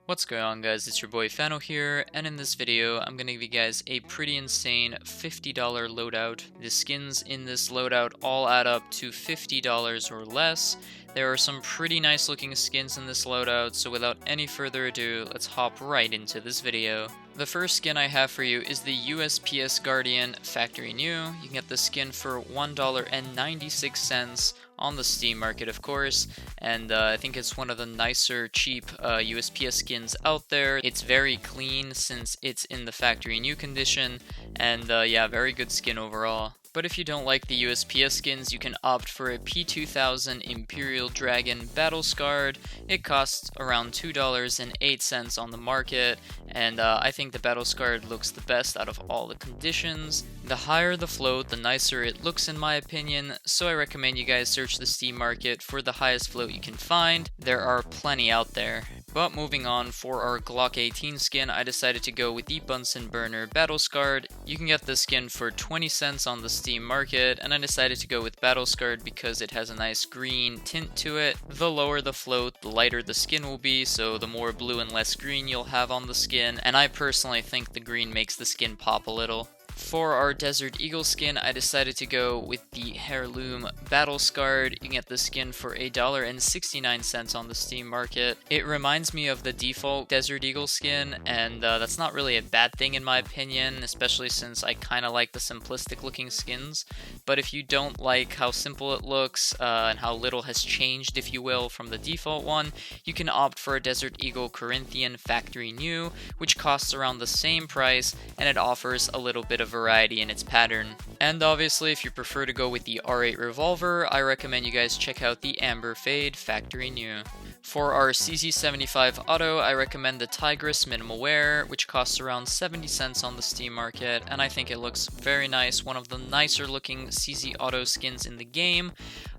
What's going on, guys? It's your boy Fano here, and in this video I'm going to give you guys a pretty insane $50 loadout. The skins in this loadout all add up to $50 or less. There are some pretty nice looking skins in this loadout, so without any further ado, let's hop right into this video. The first skin I have for you is the USP-S Guardian factory new. You can get the skin for $1.96 on the Steam market, of course, and I think it's one of the nicer, cheap USP-S skins out there. It's very clean since it's in the factory new condition, and yeah, very good skin overall. But if you don't like the USP-S skins, you can opt for a P2000 Imperial Dragon Battle Scarred. It costs around $2.08 on the market, and I think the Battle Scarred looks the best out of all the conditions. The higher the float, the nicer it looks in my opinion, so I recommend you guys search the Steam market for the highest float you can find. There are plenty out there. But moving on, for our Glock 18 skin, I decided to go with the Bunsen burner Battle Scarred. You can get this skin for 20 cents on the Steam market, and I decided to go with Battle Scarred because it has a nice green tint to it. The lower the float, the lighter the skin will be, so the more blue and less green you'll have on the skin, and I personally think the green makes the skin pop a little. For our Desert Eagle skin, I decided to go with the Heirloom Battle Scarred. You can get the skin for $1.69 on the Steam market. It reminds me of the default Desert Eagle skin, and that's not really a bad thing in my opinion, especially since I kind of like the simplistic looking skins. But if you don't like how simple it looks and how little has changed, if you will, from the default one, you can opt for a Desert Eagle Corinthian Factory New, which costs around the same price, and it offers a little bit of variety in its pattern. And obviously, if you prefer to go with the R8 Revolver, I recommend you guys check out the Amber Fade Factory New. For our CZ75 Auto, I recommend the Tigris Minimal Wear, which costs around 70 cents on the Steam market, and I think it looks very nice, one of the nicer looking CZ Auto skins in the game.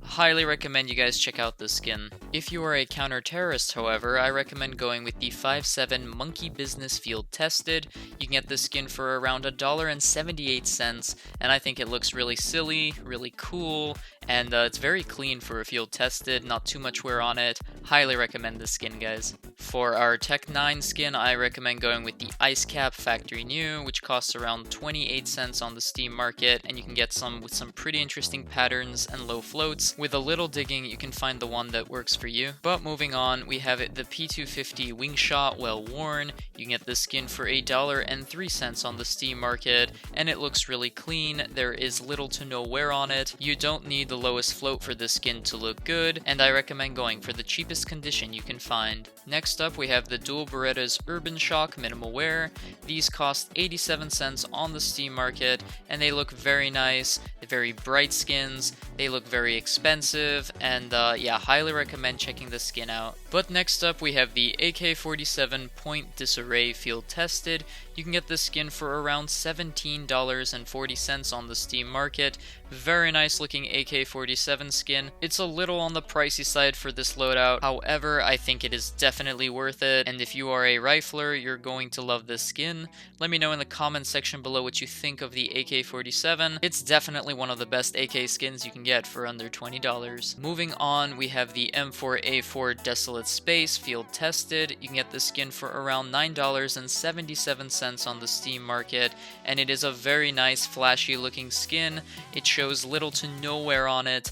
Highly recommend you guys check out this skin. If you are a counter-terrorist, however, I recommend going with the 5.7 Monkey Business Field Tested. You can get this skin for around $1.78, and I think it looks really silly, really cool, and it's very clean for a field tested, not too much wear on it. Highly recommend this skin, guys. For our Tech 9 skin, I recommend going with the Ice Cap Factory New, which costs around 28 cents on the Steam market, and you can get some with some pretty interesting patterns and low floats. With a little digging, you can find the one that works for you. But moving on, we have the P250 Wingshot Well Worn. You can get this skin for $1.03 on the Steam market, and it looks really clean. There is little to no wear on it. You don't need the lowest float for this skin to look good, and I recommend going for the cheapest condition you can find. Next up, we have the dual Berettas Urban Shock Minimal Wear. These cost 87 cents on the Steam market, and they look very nice. They're very bright skins. They look very expensive, and yeah, highly recommend checking the skin out. But next up, we have the AK-47 Point Disarray Field Tested. You can get this skin for around $17.40 on the Steam market. Very nice looking AK-47 skin. It's a little on the pricey side for this loadout, however, I think it is definitely worth it, and if you are a rifler, you're going to love this skin. Let me know in the comment section below what you think of the AK-47. It's definitely one of the best AK skins you can get for under $20. Moving on, we have the M4A4 Desolate Space Field Tested. You can get this skin for around $9.77 on the Steam market, and it is a very nice flashy looking skin. It shows little to no wear on it,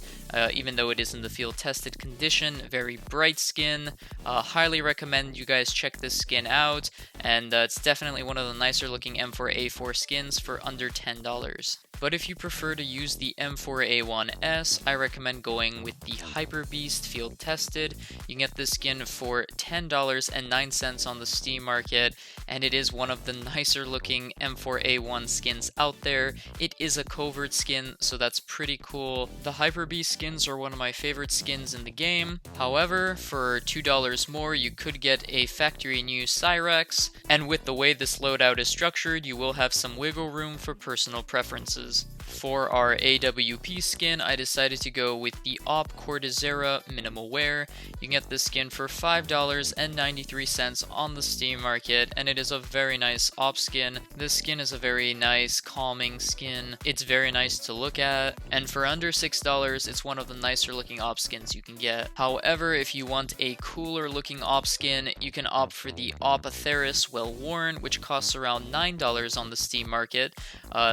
even though it is in the field tested condition. Very bright skin. Highly recommend you guys check this skin out, and it's definitely one of the nicer looking M4A4 skins for under $10. But if you prefer to use the M4A1S, I recommend going with the Hyper Beast Field Tested. You can get this skin for $10.09 on the Steam market, and it is one of the nicer looking M4A1 skins out there. It is a covert skin, so that's pretty cool. The Hyper Beast skins are one of my favorite skins in the game. However, for $2 more, you could get a factory new Cyrex, and with the way this loadout is structured, you will have some wiggle room for personal preferences. For our our AWP skin, I decided to go with the AWP Corticera Minimal Wear. You can get this skin for $5.93 on the Steam market, and it is a very nice AWP skin. This skin is a very nice, calming skin. It's very nice to look at, and for under $6, it's one of the nicer looking AWP skins you can get. However, if you want a cooler looking AWP skin, you can opt for the AWP Theris Well Worn, which costs around $9 on the Steam market.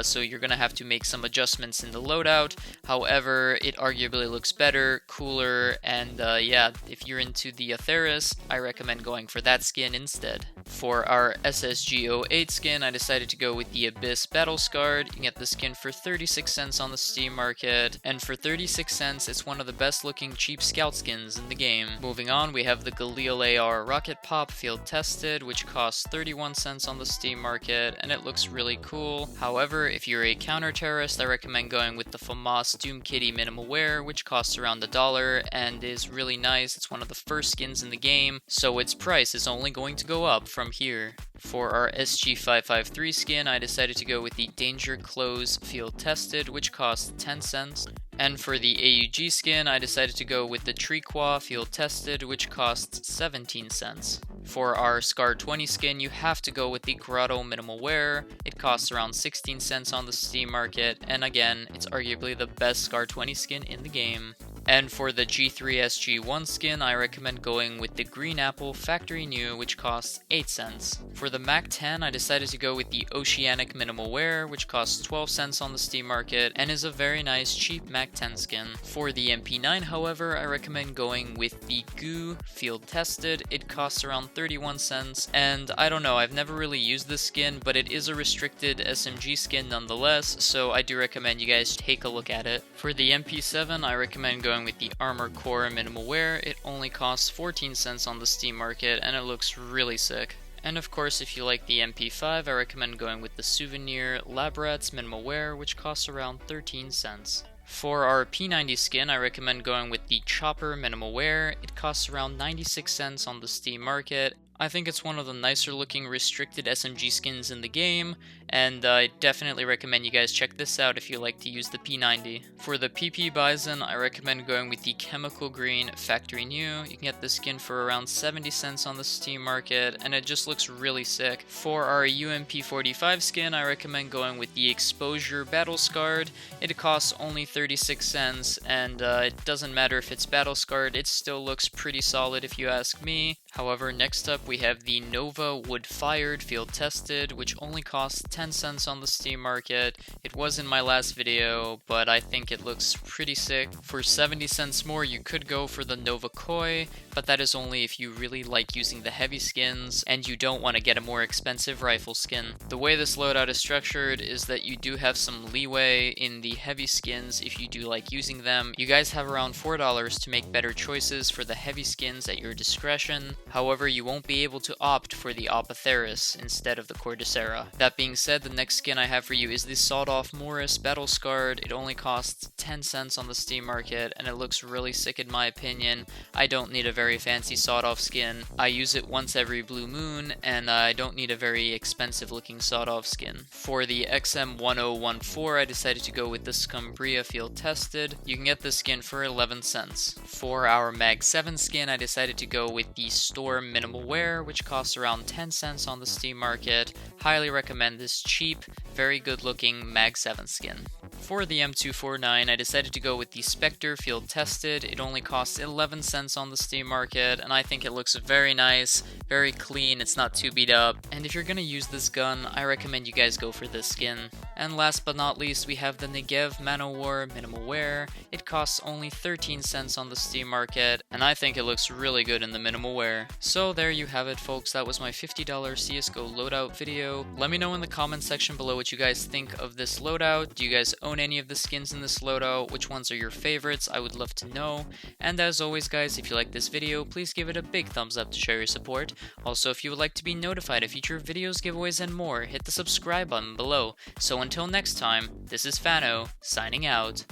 So you're gonna have to make some adjustments in the loadout. However, it arguably looks better, cooler, and yeah, if you're into the Theris, I recommend going for that skin instead. For our SSG-08 skin, I decided to go with the Abyss Battle Scarred. You can get the skin for 36 cents on the Steam market, and for 36 cents, it's one of the best looking cheap scout skins in the game. Moving on, we have the Galil AR Rocket Pop Field Tested, which costs 31 cents on the Steam market, and it looks really cool. However, if you're a counter-terrorist, I recommend going with the FAMAS Doomkitty Minimal Wear, which costs around $1 and is really nice. It's one of the first skins in the game, so its price is only going to go up from here. For our SG553 skin, I decided to go with the Danger Close Field Tested, which costs 10 cents. And for the AUG skin, I decided to go with the Triqua Field Tested, which costs 17 cents. For our Scar 20 skin, you have to go with the Grotto Minimal Wear. It costs around 16 cents on the Steam market, and again, it's arguably the best Scar 20 skin in the game. And for the G3SG1 skin, I recommend going with the Green Apple Factory New, which costs 8 cents. For the Mac 10, I decided to go with the Oceanic Minimal Wear, which costs 12 cents on the Steam market, and is a very nice cheap Mac 10 skin. For the MP9, however, I recommend going with the Goo Field Tested. It costs around 31 cents, and I don't know, I've never really used this skin, but it is a restricted SMG skin nonetheless, so I do recommend you guys take a look at it. For the MP7, I recommend going with the Armor Core Minimal Wear. It only costs 14 cents on the Steam market, and it looks really sick. And of course, if you like the MP5, I recommend going with the Souvenir Labrats Minimal Wear, which costs around 13 cents. For our P90 skin, I recommend going with the Chopper Minimal Wear. It costs around 96 cents on the Steam market. I think it's one of the nicer looking restricted SMG skins in the game, and I definitely recommend you guys check this out if you like to use the P90. For the PP-Bizon, I recommend going with the Chemical Green Factory New. You can get this skin for around 70 cents on the Steam market, and it just looks really sick. For our UMP45 skin, I recommend going with the Exposure Battle Scarred. It costs only 36 cents, and it doesn't matter if it's battle scarred, it still looks pretty solid if you ask me. However, next up we have the Nova Wood Fired Field Tested, which only costs 10 cents on the Steam market. It was in my last video, but I think it looks pretty sick. For 70 cents more, you could go for the Nova Koi, but that is only if you really like using the heavy skins and you don't want to get a more expensive rifle skin. The way this loadout is structured is that you do have some leeway in the heavy skins if you do like using them. You guys have around $4 to make better choices for the heavy skins at your discretion. However, you won't be able to opt for the AWP Theris instead of the Corticera. That being said, the next skin I have for you is the Sawed-Off Morris Battle Scarred. It only costs 10 cents on the Steam market, and it looks really sick in my opinion. I don't need a very fancy sawed-off skin. I use it once every blue moon, and I don't need a very expensive looking sawed-off skin. For the XM1014, I decided to go with the Scumbria Field Tested. You can get this skin for 11 cents. For our Mag 7 skin, I decided to go with the Storm Minimal Wear, which costs around 10 cents on the Steam market. Highly recommend this cheap, very good looking Mag 7 skin. For the M249, I decided to go with the Spectre Field Tested. It only costs 11 cents on the Steam market, and I think it looks very nice, very clean, it's not too beat up, and if you're gonna use this gun, I recommend you guys go for this skin. And last but not least, we have the Negev Manowar Minimal Wear. It costs only 13 cents on the Steam market, and I think it looks really good in the minimal wear. So there you have it, folks. That was my $50 CSGO loadout video. Let me know in the comment section below what you guys think of this loadout. Do you guys own any of the skins in this loadout? Which ones are your favorites? I would love to know. And as always, guys, if you like this video, please give it a big thumbs up to show your support. Also, if you would like to be notified of future videos, giveaways, and more, hit the subscribe button below. So until next time, this is Fano, signing out.